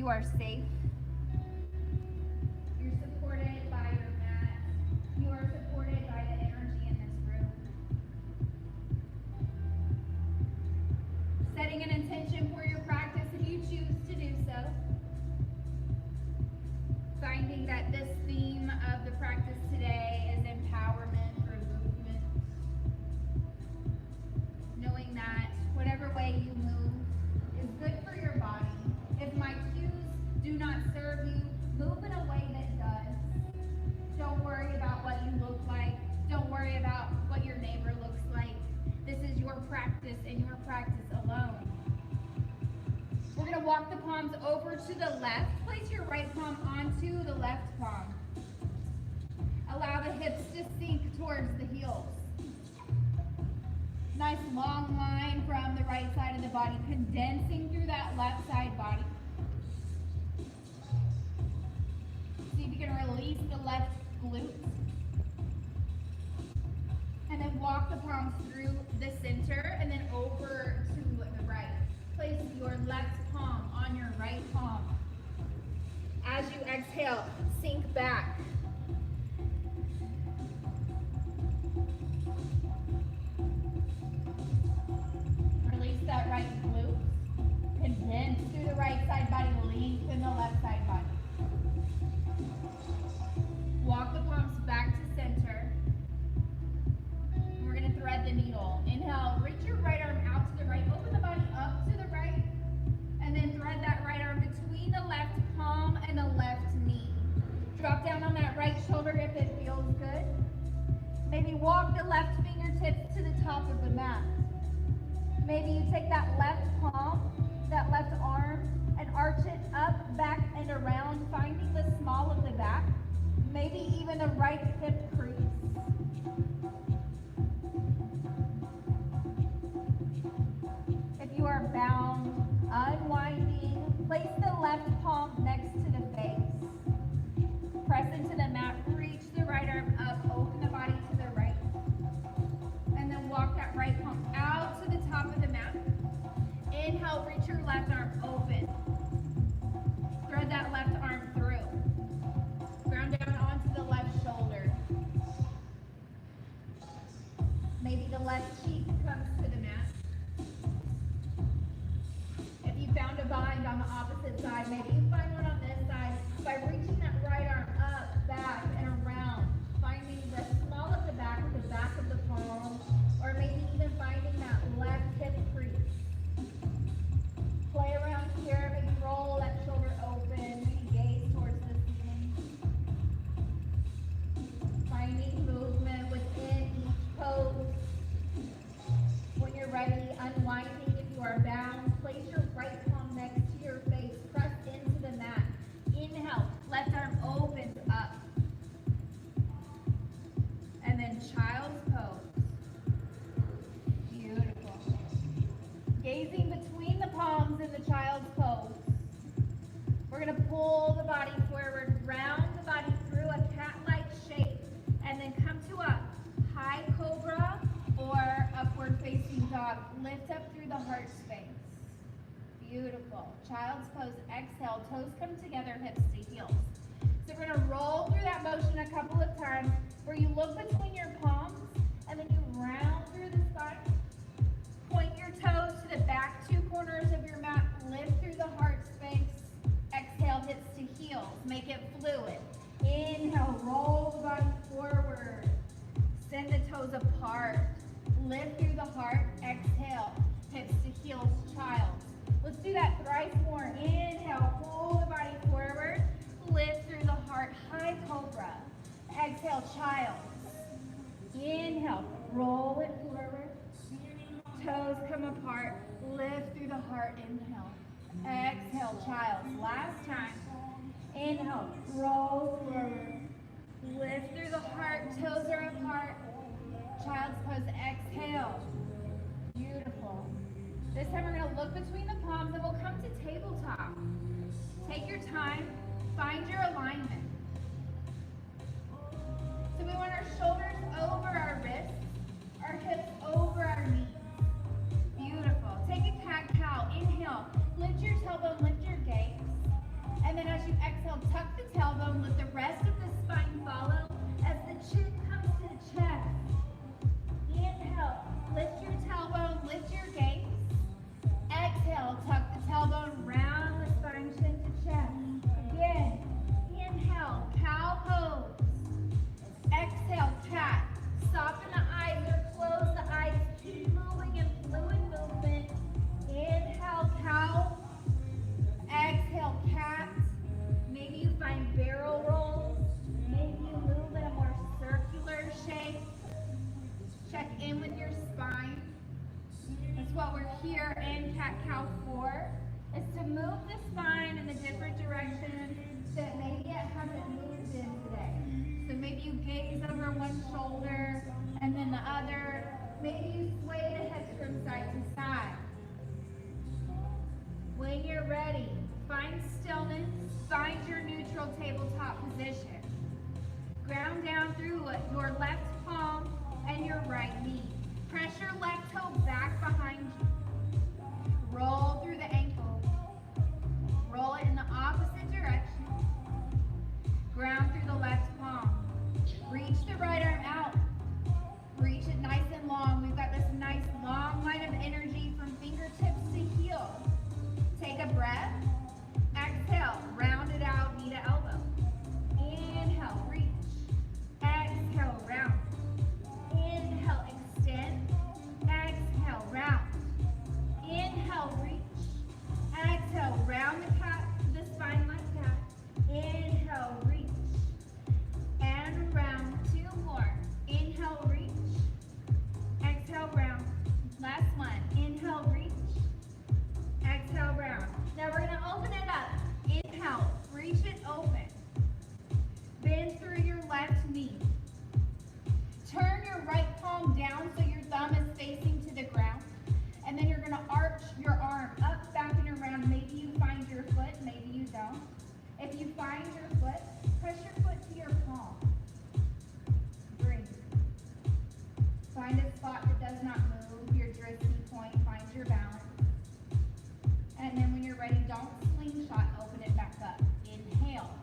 You are safe. You're supported by your mat. You are supported by the energy in this room. Setting an intention for your practice if you choose to do so. Finding that this theme of the practice today is empowerment through movement. Knowing that whatever way you move is good for your body. If my cues do not serve you, move in a way that does. Don't worry about what you look like. Don't worry about what your neighbor looks like. This is your practice and your practice alone. We're going to walk the palms over to the left. Place your right palm onto the left palm. Allow the hips to sink towards the heels. Nice long line from the right side of the body, condensing through that left side body. See if you can release the left glutes. And then walk the palms through the center and then over to the right. Place your left palm on your right palm. As you exhale, sink back. Release that right glute. Condense through the right side body, lengthen the left side body. Walk the palms back to center. We're going to thread the needle. Inhale, reach your right arm out to the right. Open the body up to the right. And then thread that right arm between the left palm and the left knee. Drop down on that right shoulder if it feels good. Maybe walk the left fingertips to the top of the mat. Maybe you take that left palm, that left arm, and arch it up, back, and around, finding the small of the back. Maybe even the right hip crease. If you are bound, unwinding, place the left palm next to the face. Press into the mat, reach the right arm up, open the body to the right. And then walk that right palm out to the top of the mat. Inhale, reach your left arm open. Thread that left arm through. Ground down onto the left shoulder. Maybe the left cheek comes to the mat. If you found a bind on the opposite side, maybe you find one on this side by reaching that right arm up, back, and around. Finding the small of the back of the palm, or maybe even finding that left hip crease. Play around here, maybe roll that shoulder open, maybe gaze towards the ceiling. Finding movement within each pose. When you're ready, unwinding if you are bound, place your right palm next to your face, press into the mat. Inhale, left arm opens up. And then child's pose. Beautiful. Gazing between the palms in the child's pose. We're going to pull the body forward, round the body through a cat-like shape, and then come to a high cobra or upward facing dog. Lift up through the heart space. Beautiful. Child's pose. Exhale. Toes come together, hips to heels. So we're going to roll through that motion a couple of times where you look between your palms and then you round through the spine. Point your toes to the back two corners of your mat. Lift through the heart space. Exhale, hips to heels. Make it fluid. Inhale, roll the body forward. Send the toes apart. Lift through the heart. Exhale, hips to heels, child. Let's do that thrice more. Inhale, pull the body forward. Lift through the heart, high cobra. Exhale, child. Inhale, roll it forward. Toes come apart. Lift through the heart. Inhale. Exhale, child. Last time. Inhale, roll forward. Lift through the heart. Toes are apart. Child's pose. Exhale. Beautiful. This time we're going to look between the palms and we'll come to tabletop. Take your time. Find your alignment. So we want our shoulders over our wrists, our hips over our knees. Beautiful. Take a cat-cow. Inhale. Lift your tailbone, lift your gaze. then as you exhale, tuck the tailbone, let the rest of the spine follow as the chin comes to the chest. Inhale, lift your tailbone, lift your gaze. Exhale, tuck the tailbone, round the spine, chin to chest. Again, inhale, cow pose. Exhale, cat. Soften the eyes or close the eyes. Keep moving in fluid movement. Inhale, cow. Exhale, cat. Maybe you find barrel rolls. Maybe you move in a more circular shape. Check in with your spine. That's what we're here in cat-cow for, is to move the spine in the different directions that maybe it hasn't moved in today. So maybe you gaze over one shoulder and then the other. Maybe you sway the hips from side to side. When you're ready, find stillness, find your neutral tabletop position. Ground down through your left palm and your right knee. Press your left toe back behind you. Roll through the ankle. Roll it in the opposite direction. Ground through the left palm. Reach the right arm out. Reach it nice and long. We've got this nice long line of energy from fingertips to heel. Take a breath. Exhale, round it out, knee to elbow. Inhale, reach. Exhale, round. Inhale, extend. Exhale, round. Inhale, reach. Exhale, round the spine like that. Inhale, reach. And round. Two more. Inhale, reach. Exhale, round. Last one. Inhale, reach. Exhale, round. Now we're going to open it up. Inhale, reach it open. Bend through your left knee. Turn your right palm down so your thumb is facing to the ground. And then you're going to arch your arm up, back, and around. Maybe you find your foot, maybe you don't. If you find your foot, press your foot to your palm. Breathe. Find a spot that does not move, your drifty point, find your balance. And then when you're ready, don't slingshot, open it back up. Inhale.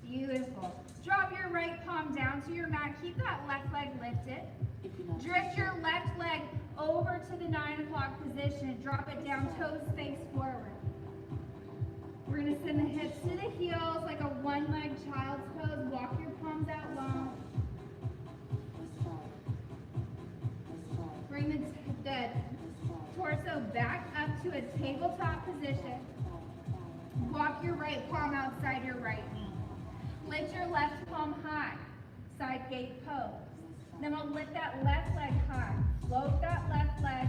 Beautiful. Drop your right palm down to your mat. Keep that left leg lifted. Drift your left leg over to the 9 o'clock position. Drop it down, toes face forward. We're going to send the hips to the heels like a one-leg child's pose. Walk your palms out long. Bring the torso back up to a tabletop position. Walk your right palm outside your right knee. Lift your left palm high, side gate pose. Then we'll lift that left leg high. Float that left leg.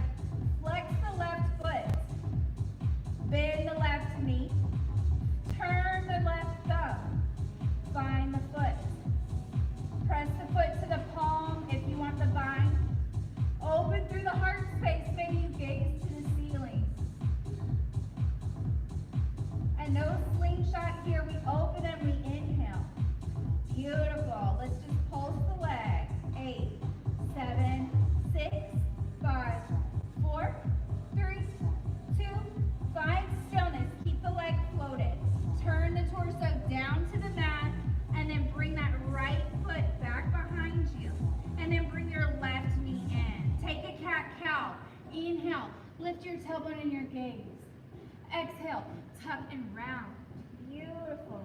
Flex the left foot. Bend the left knee. Turn the left thumb. Find the foot. Press the foot to the palm if you want the bind. Open through the heart space. Maybe you gaze to the ceiling. And no slingshot here. We open and we inhale. Beautiful. Let's just pulse the leg. 8, 7, 6, 5, 4, 3, 2. Find stillness. Keep the leg floated. Turn the torso down to the mat and then bring that right foot back behind you. And then bring your left knee in. Take a cat-cow. Inhale. Lift your tailbone and your gaze. Exhale. Tuck and round. Beautiful.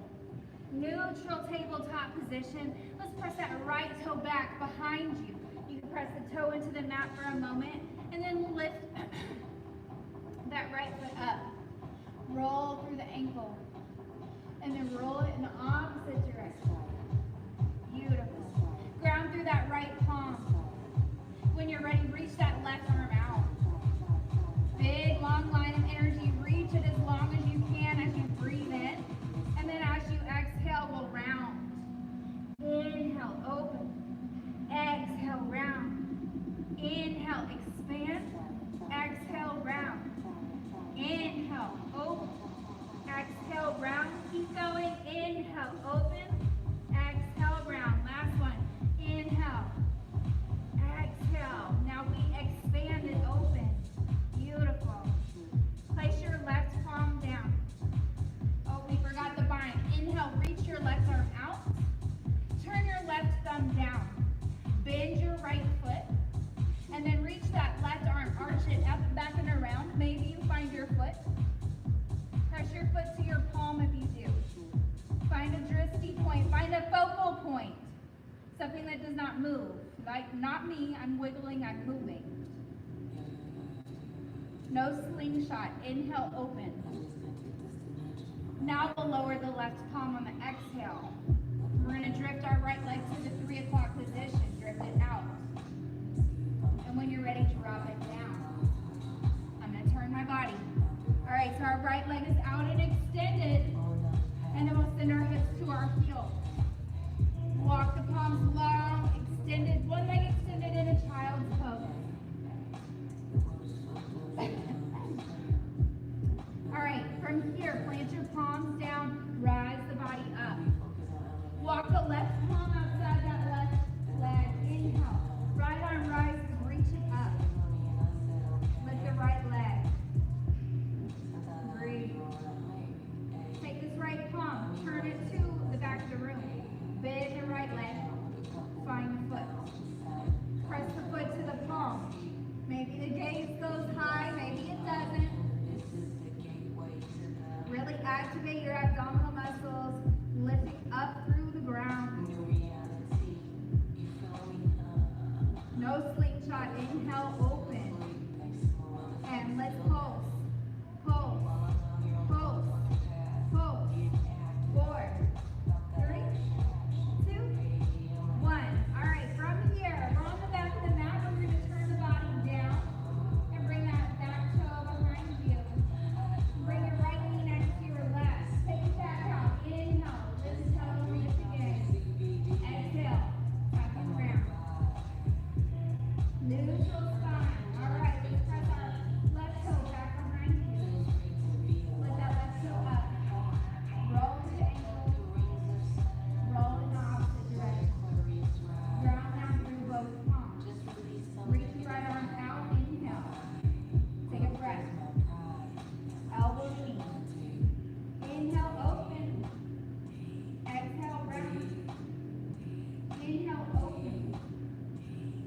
Neutral tabletop position. Let's press that right toe back behind you. You can press the toe into the mat for a moment and then lift that right foot up. Roll through the ankle and then roll it in the opposite direction. Beautiful. Ground through that right palm. When you're ready, reach that left arm out. Big long line of energy. Reach it as long as you can as you breathe in. And then as you exhale, we'll round. Inhale, open. Exhale, round. Inhale, expand. Exhale, round. Inhale, open. Exhale, round. Keep going. Inhale, open. Exhale, round. Last one. Inhale. Exhale. Now we expand and open. Beautiful. Place your left palm down. something that does not move. Like, not me, I'm wiggling, I'm moving. No slingshot. Inhale, open. Now we'll lower the left palm on the exhale. We're going to drift our right leg to the 3 o'clock position. Drift it out. And when you're ready, drop it down. I'm going to turn my body. All right, so our right leg is out and extended. And then we'll send our hips to our heels. Walk the palms long, extended, one leg extended in a child's pose. All right, from here, plant your palms down, rise the body up. Walk the left palm outside that left leg. Inhale. Right arm rises, reach it up. Lift the right leg. Breathe. Take this right palm, turn it to the back of the room. Bend the right leg. Find the foot. Press the foot to the palm. Maybe the gaze goes high, maybe it doesn't. Really activate your abdominal muscles, lifting up through the ground. No slingshot. Inhale, open. And let's pulse. Pulse. Pulse. Pulse. 4, 3, 2, 1. All right, from here, we're on the back of the mat. We're going to turn the body down and bring that back toe behind you. Bring your right knee next to your left. Take it back out. Inhale. Lift the toe, lift again. Exhale. Back around. Neutral spine. All right, let's press our left toe back behind you. Let that left toe up. Roll to the ankle. Roll in the opposite direction. Ground down through both palms. Reach the right arm out. Inhale. Take a breath. Elbow knee. Inhale, open. Exhale, round. Inhale, open.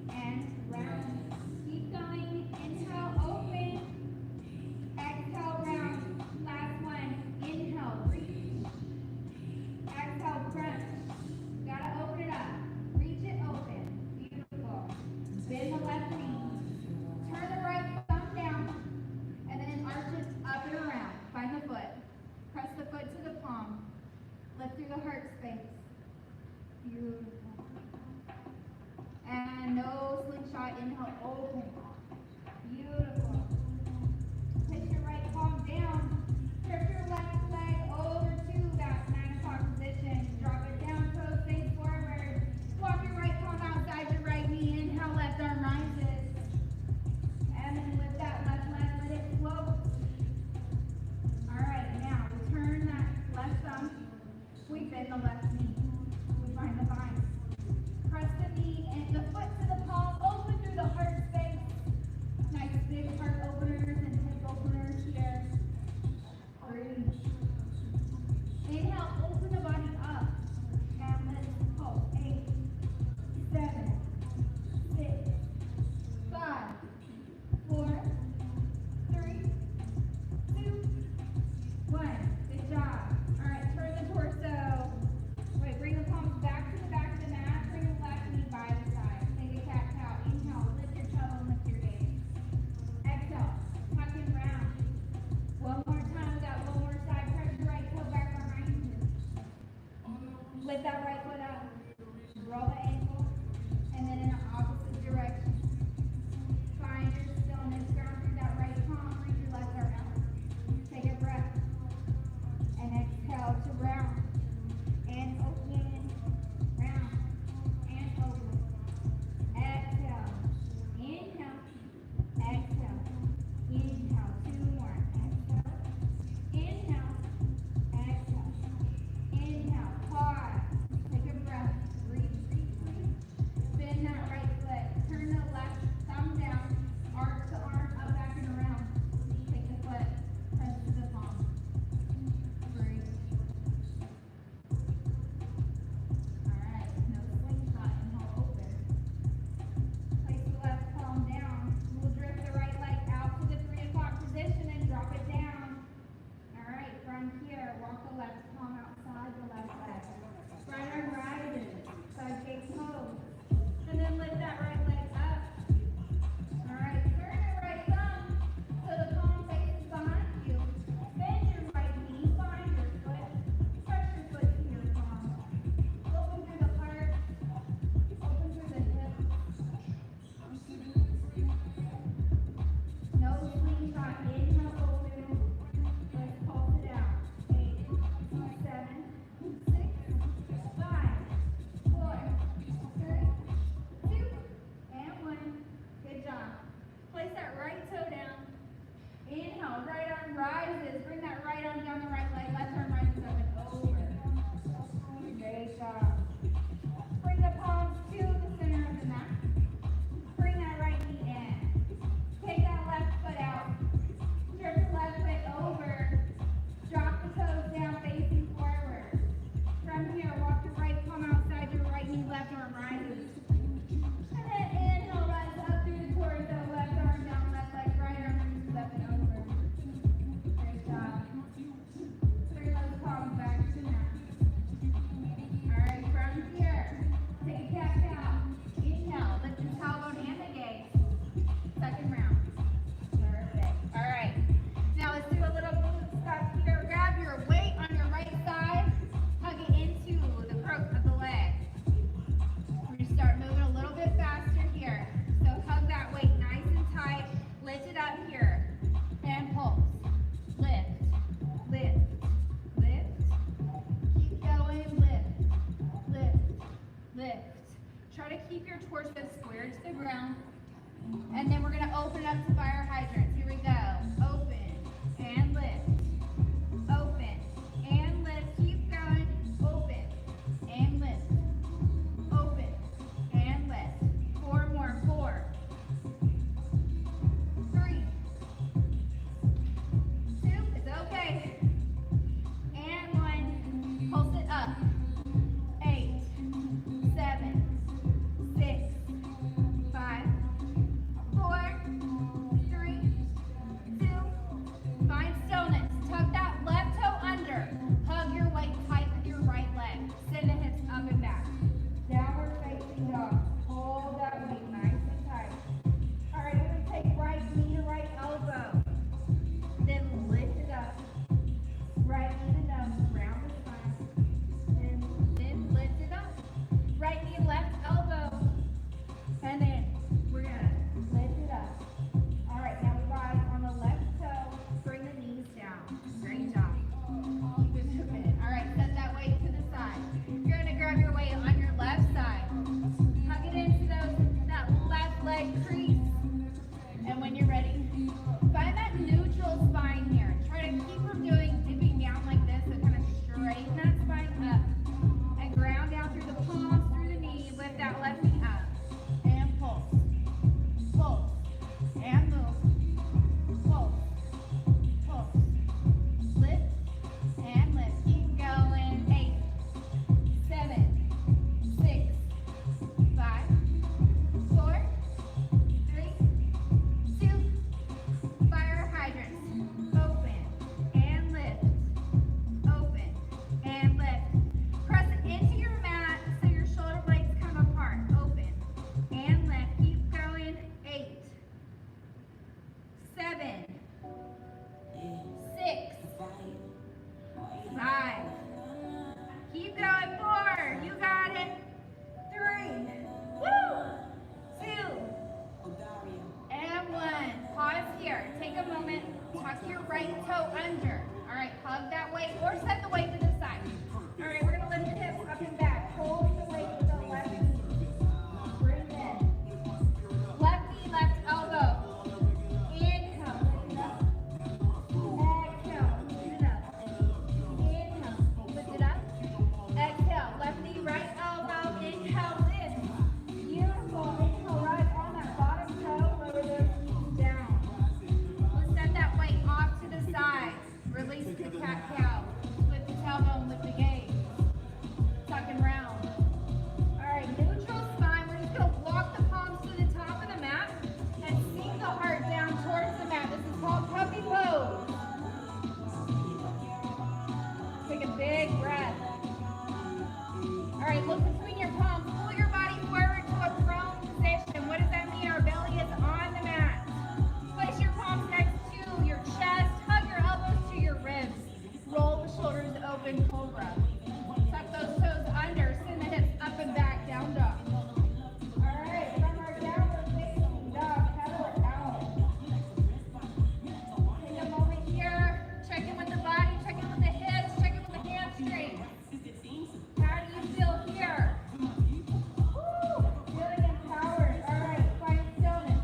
And round. Keep going. Inhale, open. Exhale, round. Last one. Inhale, reach. Exhale, crunch. Gotta open it up. Reach it open. Beautiful. Bend the left knee. Turn the right thumb down. And then arch it up and around. Find the foot. Press the foot to the palm. Lift through the heart space. Beautiful. And no slingshot. Inhale, open. Beautiful. Push your right palm down. Drift your left leg over to that 9 o'clock position. Drop it down, toes face forward. Walk your right palm outside your right knee. Inhale, left arm rises. And then lift that left leg, let it float. All right, now we turn that left thumb. We bend the left knee. We find the bind. Press the knee and the foot to the palm. Open through the heart space. Nice big heart openers and hip openers here. Breathe. Inhale, open the body up. And let's pulse. 8, 7, 6, 5, 4, 3, 2, 1. Good job. All right, turn the torso. Wait, bring the palms back to the back of the mat. Bring the left knee by the side. Take a cat-cow. Inhale, lift your toe and lift your gaze. Exhale, tuck it ground. And then we're going to open up to fire hydrants. Here we go. Open and lift. Open and lift. Keep going. Open and lift. Open and lift. 4 more. 4, 3, 2. It's okay. And 1. Pulse it up. 8, 7, 6, 5, 4, 3, 2. Find stillness. Tuck that left toe under. Hug your weight tight with your right leg. Send the hips up and back. Downward facing dog. Hold that weight nice and tight. All right, we're going to take right knee to right elbow. Then lift it up. Right knee to nose. Round the spine. Then lift it up. Right knee, left elbow. And then we're going to lift it up. All right, now we rise on the left toe. Bring the knees down. Great job. Keep it a minute. All right, set that weight to the side. You're going to grab your weight on your left side. Hug it into that left leg crease. And when you're ready, find that neutral spine here. Try to keep from dipping down like this. So kind of straighten that spine up. And ground down through the palms, through the knee. Lift that left knee up. And pulse. Pulse. And move. Pulse. Pulse. Lift. And lift. Keep going. 8, 7, 6, 5, 4, 3, 2. Fire hydrants. Open and lift. Open and lift. Press it into your mat so your shoulder blades come apart. Open and lift. Keep going. 8, 7, 6, 5. Keep going. 4. You got it. 3. Woo! 2. And 1. Pause here. Take a moment. Tuck your right toe under. All right, hug that weight or set the weight to the side. All right, we're going to lift the hips up and back. Hold the weight with the left knee. Bring in. Left knee, left elbow. Inhale, lift it up. Exhale, lift it up. Inhale, lift it up. Exhale, left knee, right elbow. Inhale, lift. Beautiful. Inhale, rise on that bottom toe. Lower those knees down. Let's set that weight off to the side. Release the cat-cow. Lift the tailbone, lift the gaze. Tuck and round. All right, neutral spine. We're just going to walk the palms to the top of the mat and sink the heart down towards the mat. This is called puppy pose. Take a big breath. All right, look between your palms. Pull your body forward to a prone position. What does that mean? Our belly is on the mat. Place your palms next to your chest. Hug your elbows to your ribs. Roll the shoulders open, cobra. Tuck those toes under. Send the hips up and back, down dog. All right, from our downward facing dog, pedal it out. Take a moment here. Check in with the body. Check in with the hips. Check in with the hamstrings. How do you feel here? Woo! Feeling empowered. All right, find stillness.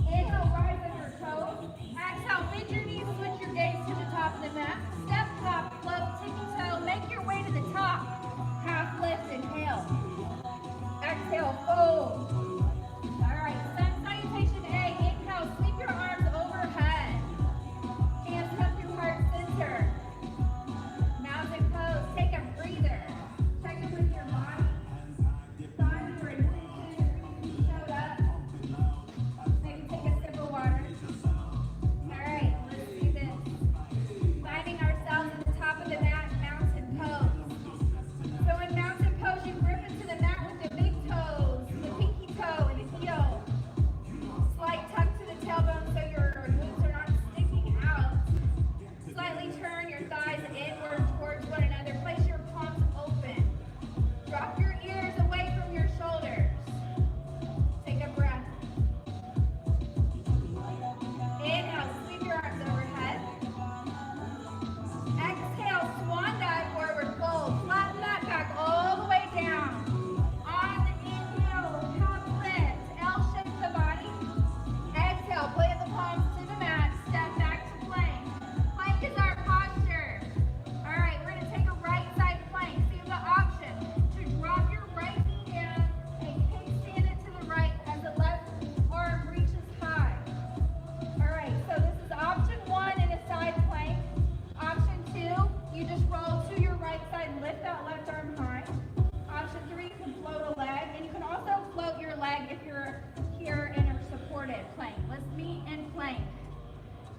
Inhale, rise on your toes. Exhale, bend your knees, switch your gaze to the top of the mat. Step, hop, float, tippy toe. Make your way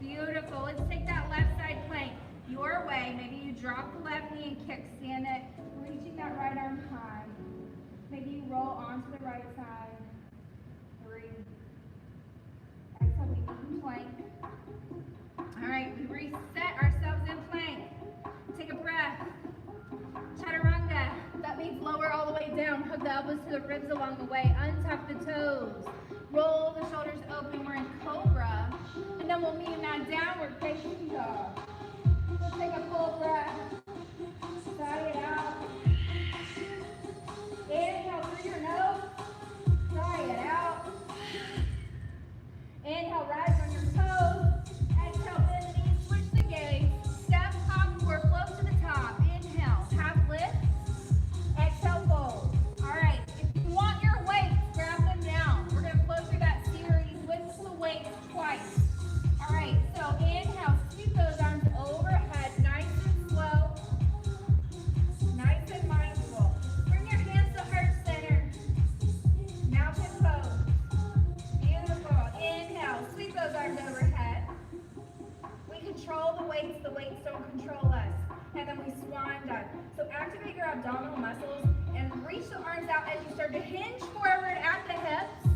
Beautiful. Let's take that left side plank your way. Maybe you drop the left knee and kickstand it, reaching that right arm high. Maybe you roll onto the right side. 3. Exhale, we meet in plank. All right, we reset ourselves in plank. Take a breath. Chaturanga. That means lower all the way down. Hug the elbows to the ribs along the way. Untuck the toes. Roll the shoulders open. We're in cobra. And then we'll meet in that downward facing dog. Let's take a full breath. Sigh it out. Inhale through your nose. Sigh it out. Inhale, rise on your toes. Exhale, bend the knees, switch the gaze. Step, hop, or float to the top. Inhale, half lift. Exhale, fold. All right, if you want your weights, grab them down. We're going to flow through that series with the weights twice. All right, so inhale, sweep those arms overhead, nice and slow, nice and mindful. Bring your hands to heart center. Mountain pose. Beautiful. Inhale, sweep those arms overhead. We control the weights don't control us. And then we swan dive. So activate your abdominal muscles and reach the arms out as you start to hinge forward at the hips.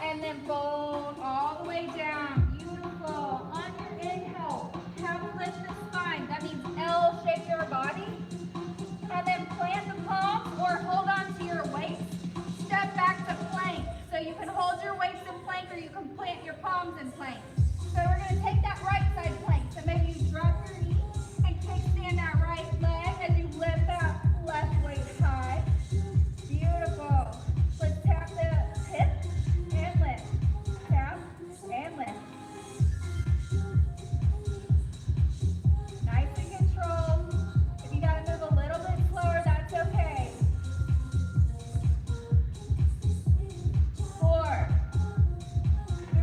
And then fold all the way down. Beautiful. On your inhale, have a lift the spine. That means L shape your body. And then plant the palms or hold on to your weights. Step back to plank. So you can hold your weights in plank or you can plant your palms in plank. So we're going to take that right side plank. So maybe you drop your knee and kickstand that right leg as you lift that left weight high. Beautiful. Let's tap the hip and lift. Tap and lift. Nice and controlled. If you got to move a little bit slower, that's okay. 4, 3,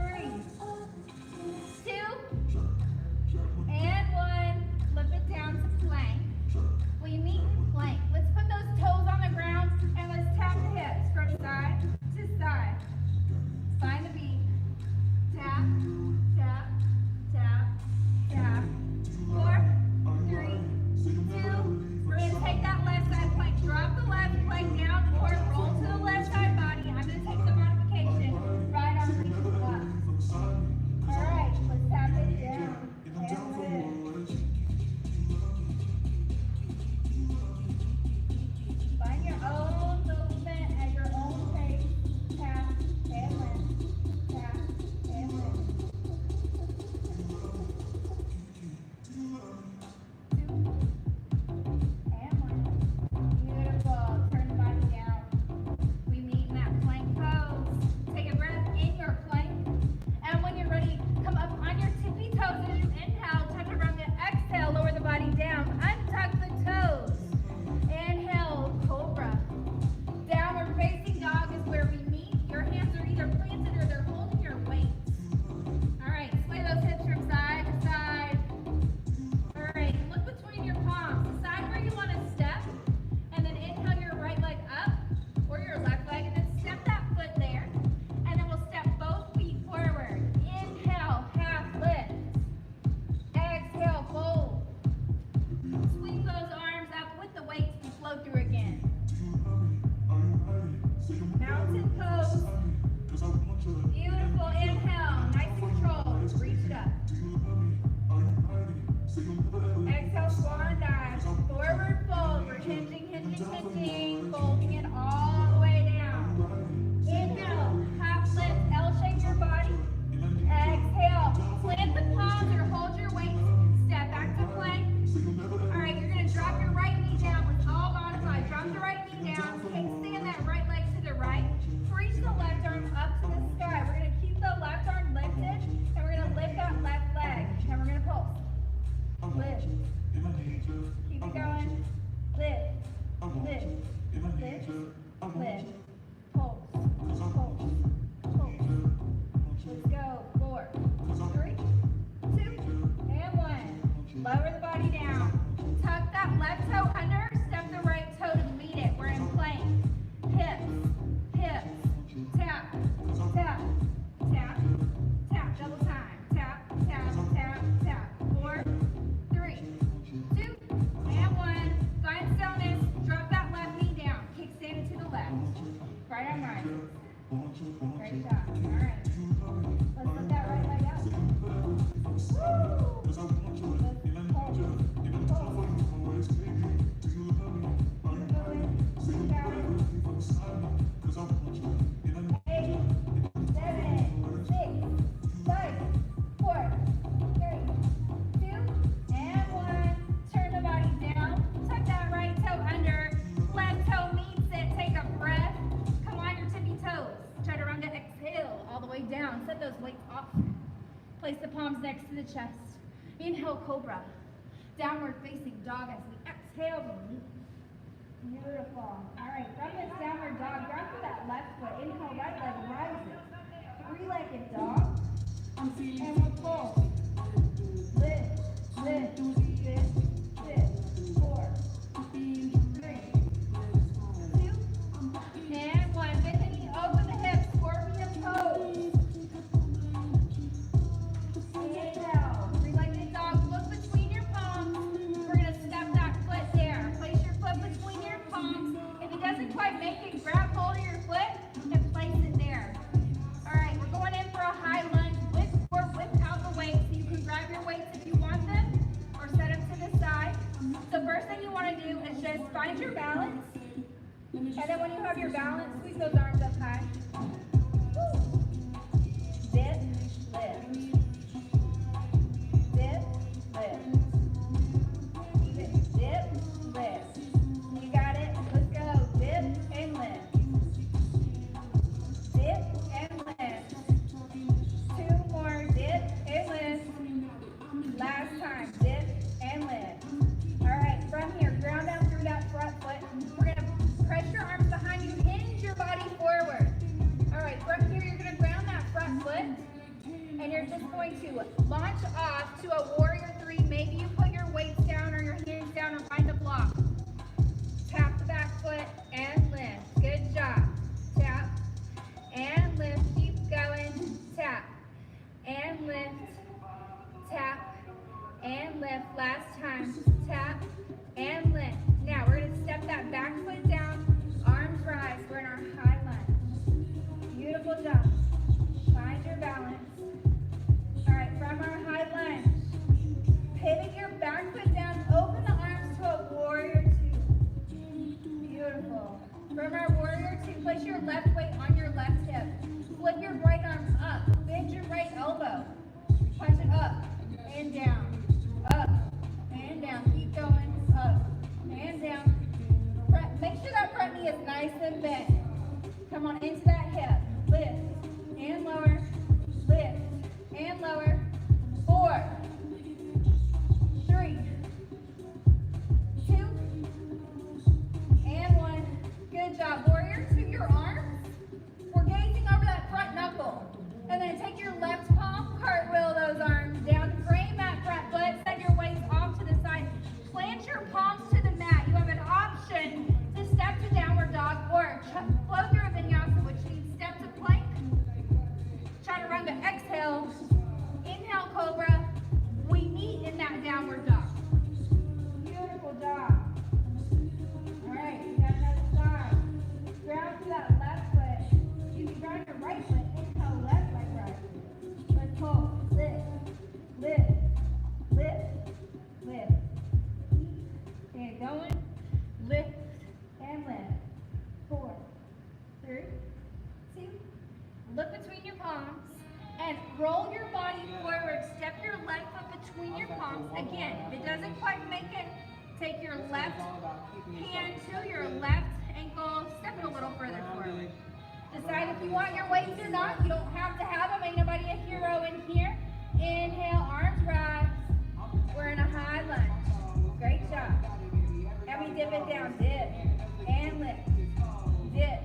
2, and 1. Flip it down to plank. We meet in plank. Let's put those toes on the ground and let's tap the hips from side to side. Find the beat. Tap, tap, tap, tap. 4, 3, 2. We're going to take that left side plank. Drop the left leg down or roll to the left side body. I'm going to take the modification. Right arm reaches up. All right, let's tap it down. And lift. Find your own movement at your own pace. Tap and lift. Tap and lift. 2 and 1. Beautiful. Turn the body down. We meet in that plank pose. Take a breath in your plank. And when you're ready, come up on your tippy toes as you inhale, chaturanga. Exhale, lower the body down. Untuck the toes. Inhale, cobra. Downward facing dog is where we meet. Your hands are either planted or they're holding your weight. All right, sway those hips from side to side. All right, look between your palms. Decide where you want to step. And then inhale your right leg up or your left leg. And then step that foot there. And then we'll step both feet forward. Inhale, half lift. Exhale, fold. Sweep those arms up with the weights and flow through again. Mountain pose. Beautiful. Inhale, nice and controlled. Reach it up. Exhale, swan dive. Forward fold. We're hinging, hinging, hinging. Folding it all the way down. Inhale, half lift. L shape your body. Exhale, plant the palms or hold your weights. Step back to plank. All right, you're going to drop your right knee down. Let's all modify. Drop the right knee down. Kickstand that right leg to the right. Reach the left arm up to the sky. We're going to keep the left arm lifted, and we're going to lift that left leg. And we're going to pulse. Lift. Keep it going. Lift. Lift. Lift. Lift. Pulse. Pulse. Pulse. Let's go. 4, 3, 2, and 1. Lower the body down. Tuck that left toe under. Step the right toe to meet it. We're in plank. Hips. Hips. Tap. Tap. Tap. Tap. Double time. Tap. Tap. Great job. All right. Let's put that right leg out. Woo! Let's down. Set those weights off. Place the palms next to the chest. Inhale, cobra. Downward facing dog as we exhale. Beautiful. All right, from this downward dog, grab through that left foot. Inhale, right leg rises. Three-legged dog. And we'll pull. Lift, lift, lift, lift. 4, 3, 2, and 1. Bend the knee, open the hips, scorpion pose. Inhale, three-legged dog. Look between your palms. We're going to step that foot there. Place your foot between your palms. If it doesn't quite make it, grab hold of your foot and place it there. All right, we're going in for a high lunge with or without the weights. So you can grab your weights if you want them or set them to the side. So first thing you want to do is just find your balance. And then when you have your balance, squeeze those arms up high. Dip, lift. Dip, lift. Keep it. Dip, lift. You got it? Let's go. Dip and lift. Dip and lift. 2 more. Dip and lift. Last time. Dip and lift. All right. From here, ground down through that front foot. We're going to press your arms behind you. Hinge your body forward. All right. From here, you're going to ground that front foot. And you're just going to launch off to a warrior 3. Maybe you put your weights down or your hands down or find a block. Tap the back foot and lift. Good job. Tap and lift. Keep going. Tap and lift. Tap and lift. Last time. Tap and lift. Now we're going to step that back foot down. Arms rise. We're in our high lunge. Beautiful job. Find your balance. All right, from our high lunge, pivot your back foot down, open the arms to a warrior 2. Beautiful. From our warrior 2, place your left weight on your left hip. Flip your right arm up, bend your right elbow. Punch it up and down, up and down. Keep going, up and down. Make sure that front knee is nice and bent. Come on into that hip. Lift and lower, lift and lower. 4, 3, 2, and 1. Good job. Warrior 2, your arms. We're gazing over that front knuckle. And then take your left palm, cartwheel those arms down, frame that front foot, send your weights off to the side. Plant your palms to the mat. You have an option to step to downward dog or flow through a vinyasa, which means step to plank. Chaturanga, exhale. Inhale, cobra. We meet in that downward dog. Beautiful job. All right, you got another side. Ground to that left foot. You can ground your right foot. Inhale, left leg right. Let's pull. Lift, lift, lift, lift. And going. Lift and lift. 4, 3, 2. Look between your palms. And roll your body forward. Step your left foot between your palms. Again, if it doesn't quite make it, take your left hand to your left ankle. Step it a little further forward. Decide if you want your weights or not. You don't have to have them. Ain't nobody a hero in here. Inhale, arms rise. We're in a high lunge. Great job. And we dip it down. Dip and lift. Dip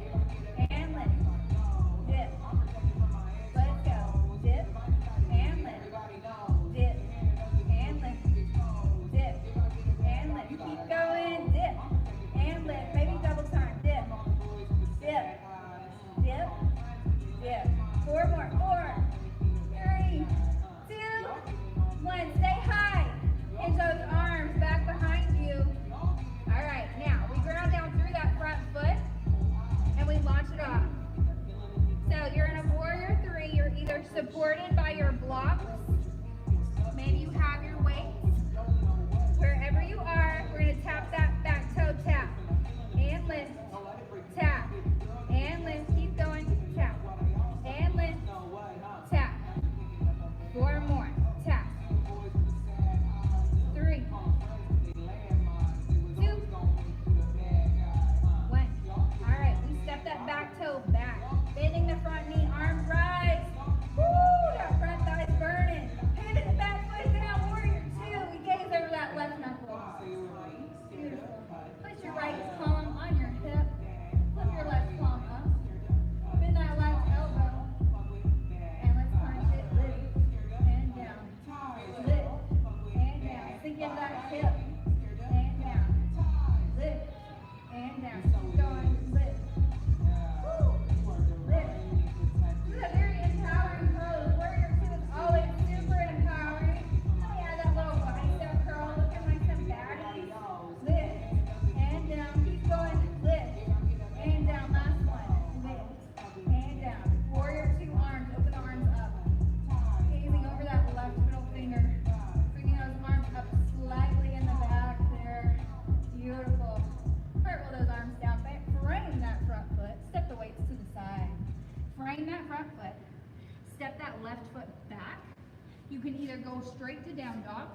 and lift. Dip. Let's go. Dip and lift. Dip and lift. Dip and lift. Keep going. Dip and lift. Maybe double time. Dip. Dip. Dip. Dip. 4 more. 4, 3, 2, 1. Stay high. Hinge those arms back behind you. All right. Now we grab go straight to down dog,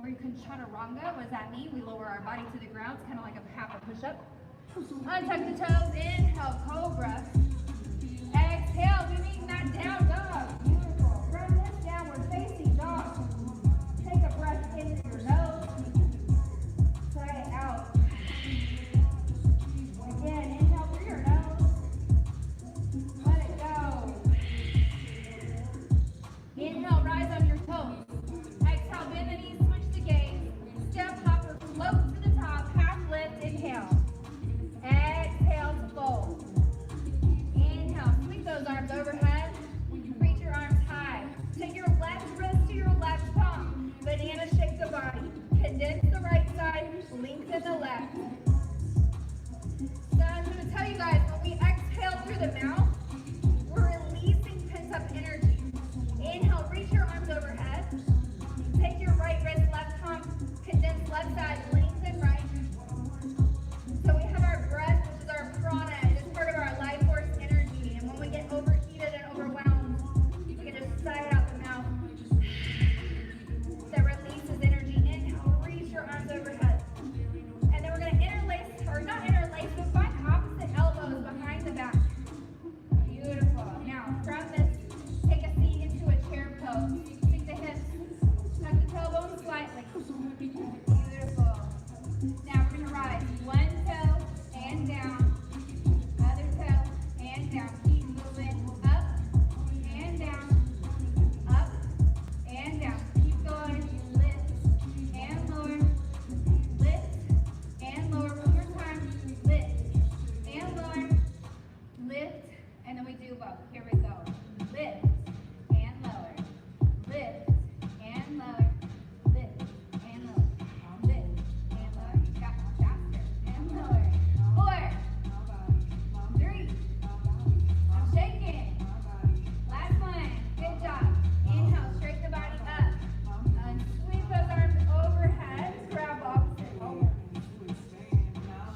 or you can chaturanga. What does that mean? We lower our body to the ground. It's kind of like a half a push-up. Untuck the toes. Inhale, cobra. Exhale, we need that down dog. Beautiful. From this downward facing dog, take a breath in through your nose. Try it out. Again, inhale through your nose. Let it go. Inhale, rise on your toes. Exhale, bend the knees, switch the gaze. Step, hopper, float to the top, half lift, inhale. Exhale to fold. Inhale, sweep those arms overhead. Reach your arms high. Take your left wrist to your left palm. Banana shake the body. Condense the right side, lengthen the left. So I'm going to tell you guys, when we exhale through the mouth, we're releasing pent-up energy. Inhale, reach your arms overhead. Take your right wrist, left palm, condense left side, lengthen right. So we have our breath, which is our prana. It is part of our life force energy. And when we get overheated and overwhelmed, we can just sigh it out the mouth. That releases energy. Inhale, reach your arms overhead. And then we're going to interlace, or not interlace, but find opposite elbows behind the back. Beautiful. Now, from this, take a seat into a chair pose. Sink the hips, tuck the tailbone slightly. Beautiful. Now we're going to rise. One toe and down. Other toe and down. Keep moving. Up and down. Up and down. Keep going. Lift and lower. Lift and lower. One more time. Lift and lower. Lift. And then we do both. Here we go. Lift and lower. Lift and lower. Lift and lower. Lift and lower. Got faster and lower. 4, 3. I'm shaking. Last one. Good job. Inhale, straighten the body up. Sweep those arms overhead. Grab opposite elbow.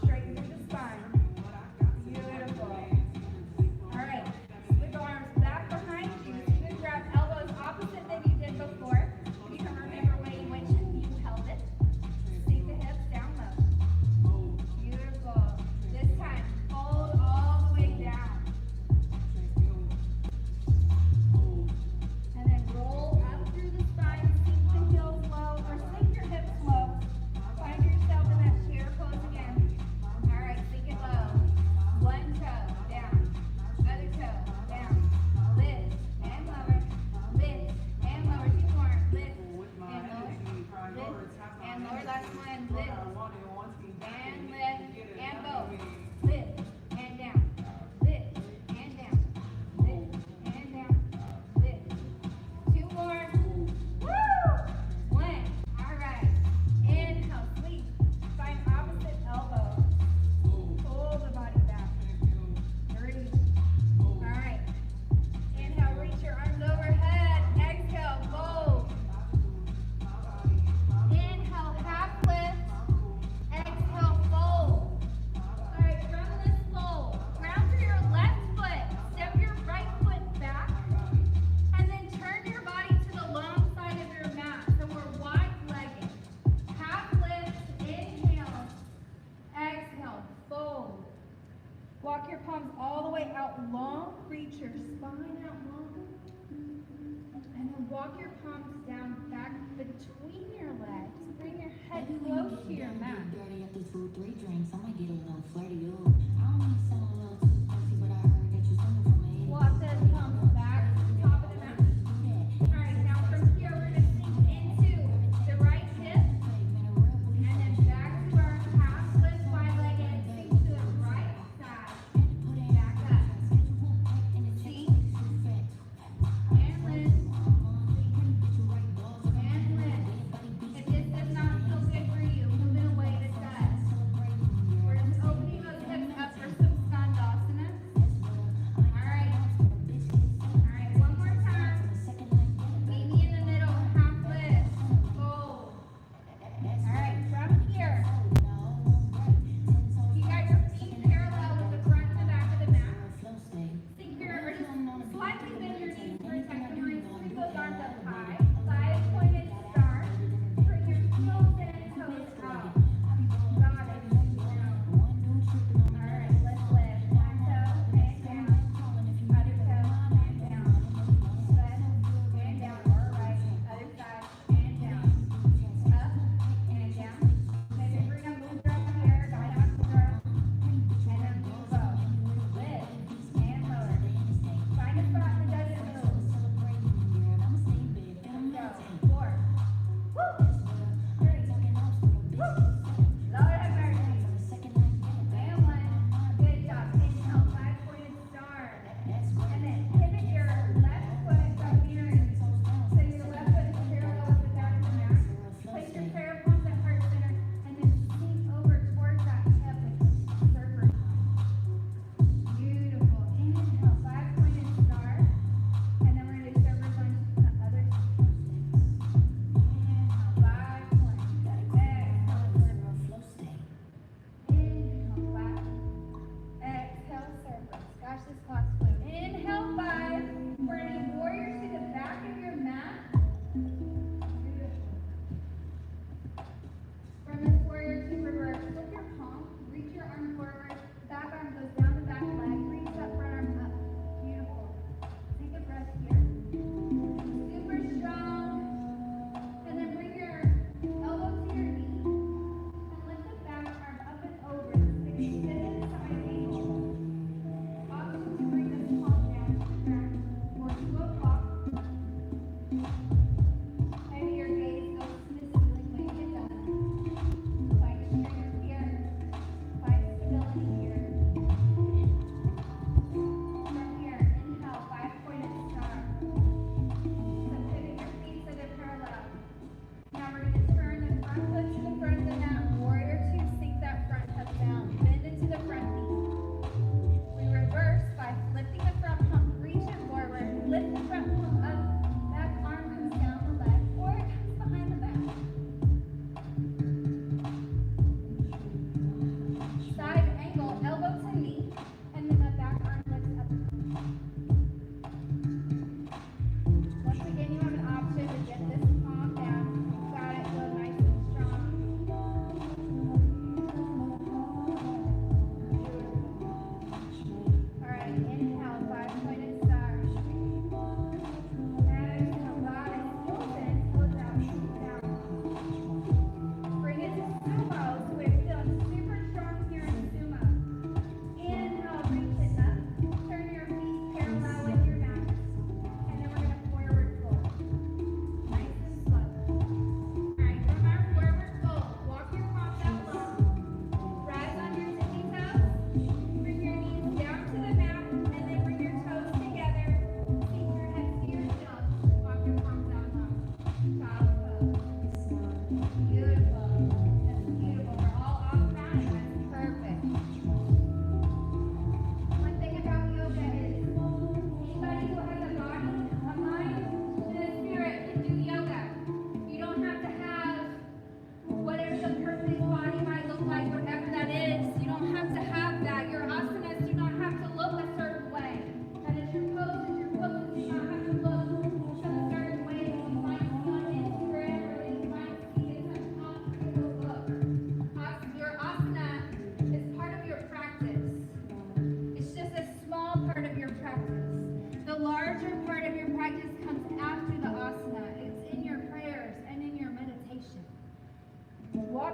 Straighten through the spine. Beautiful. All right. Sweep the arms back behind you. You can grab elbows opposite than you did before. You can remember when you went, you held it. Sink the hips down low. Beautiful. This time, fold all the way down. And then roll up through the spine. Sink the heels low or sink your hips low. Find yourself in that chair pose again. All right, sink it low. One toe down. Other toe down. Lift and lower. Lift and lower. 2 more. Lift and lower. Lift and lower. Last one. Lift and lift and both. Lift and down. Lift and down. Lift and down. Lift. 2 more. Woo! 1. All right. Inhale, sweep. Find opposite elbow. Pull the body back. 3. All right. Inhale, reach your arms overhead. Exhale, fold. Inhale, half lift. Exhale, fold. All right, from this fold, ground through your left foot. Step your right foot back. And then turn your body to the long side of your mat. So we're wide-legged. Half lift, inhale. Exhale, fold. Walk your palms all the way out long. Reach your spine out long. And then walk your palms down back between your legs. Bring your head close to your mat. Dirty after 2, 3 drinks, I might get a little flirty. Ooh, I don't need to sound a little too spicy, but I heard that you sing for me. Walk those palms back, top of the mat. All right, now from here we're going to sink into the right hip. And then back to our half lift, wide-legged. Sink to the right side. Back up. Sink. And lift. And lift. If this does not feel good for you, move it away to side. We're just opening those hips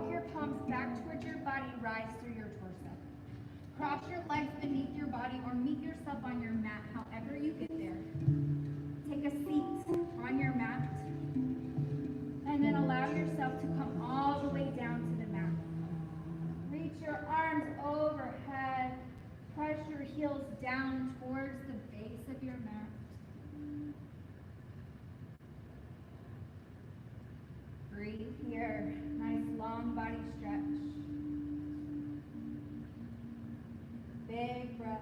walk your palms back towards your body, rise through your torso. Cross your legs beneath your body or meet yourself on your mat, however you get there. Take a seat on your mat. And then allow yourself to come all the way down to the mat. Reach your arms overhead. Press your heels down towards the base of your mat. Breathe here. Nice long body stretch. Big breath.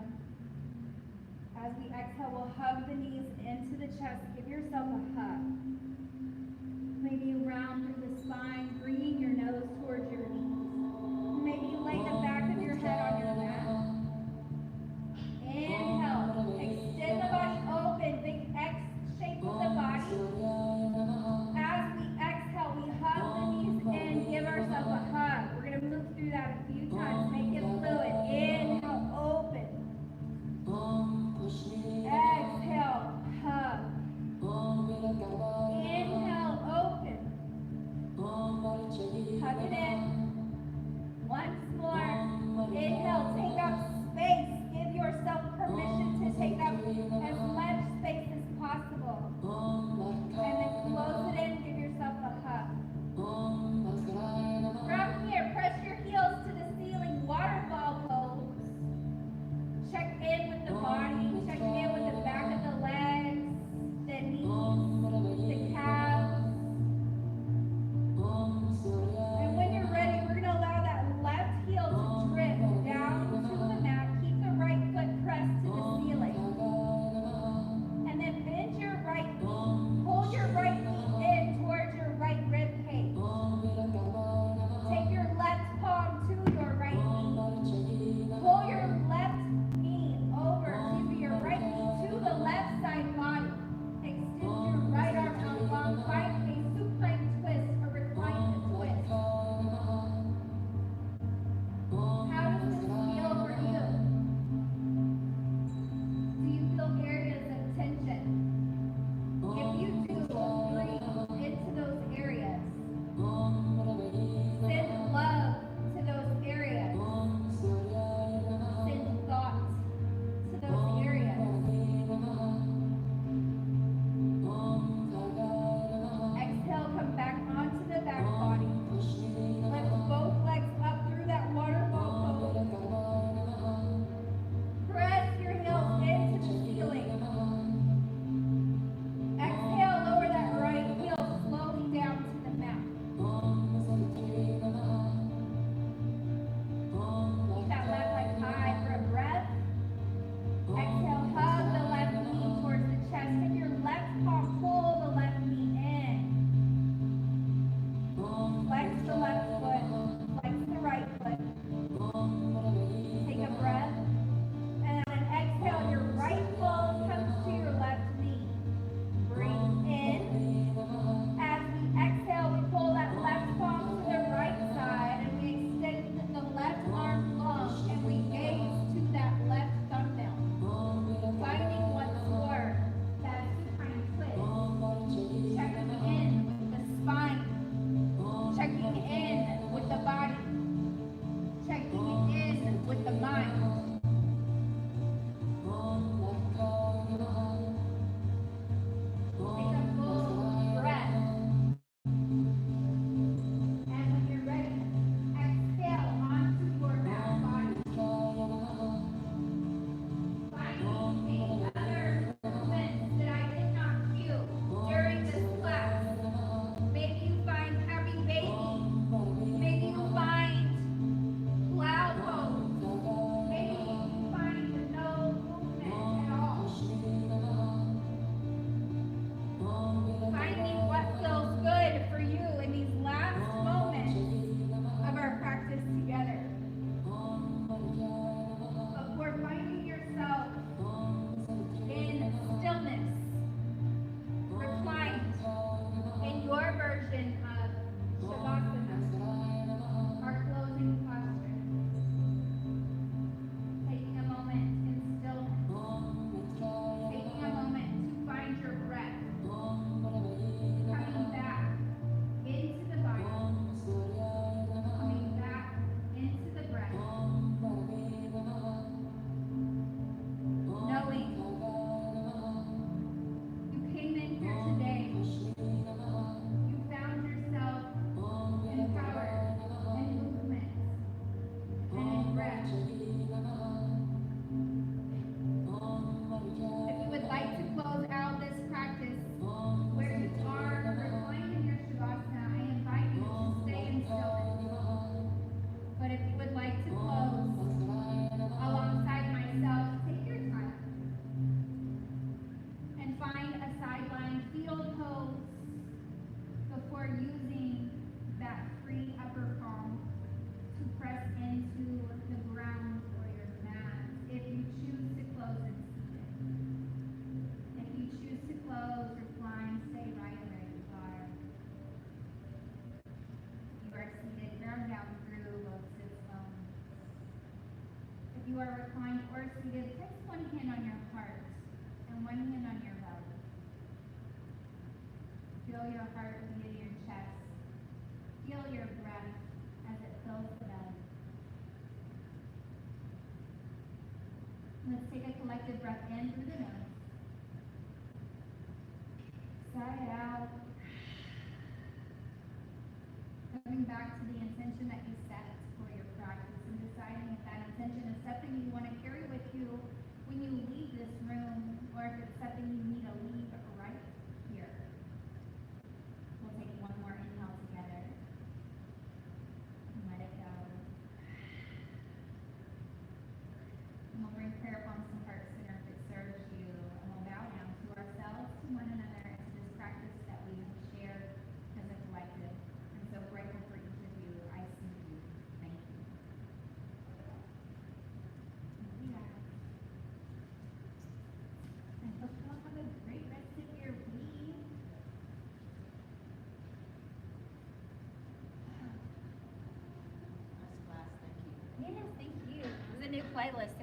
As we exhale, we'll hug the knees into the chest. Give yourself a hug. Maybe round through the spine, bringing your nose towards your knees. Maybe lay the back of your head on your mat. Inhale. Extend the body open. Big X shape with the body. As we exhale, we hug the knees in. Give ourselves a hug. We're going to move through that a few times. Make it fluid. Inhale, open. Exhale, hug. are reclined or seated, place one hand on your heart and one hand on your belly. Feel your heart beat in your chest. Feel your breath as it fills the belly. Let's take a collective breath in through the nose. Sigh it out. Coming back to the intention that you set for your practice and deciding if that intention is something you want to carry with you when you leave this room or if it's something you need to leave right here. We'll take one more inhale together. And let it go. And we'll bring prayer palms to heart center if it serves you. And we'll bow down to ourselves, to one another, and to this practice that we have shared as a collective. I'm so grateful for each of you. I see you. Thank you. Yeah. I hope you all have a great rest of your week. Nice class, thank you. Yes, thank you. It was a new playlist.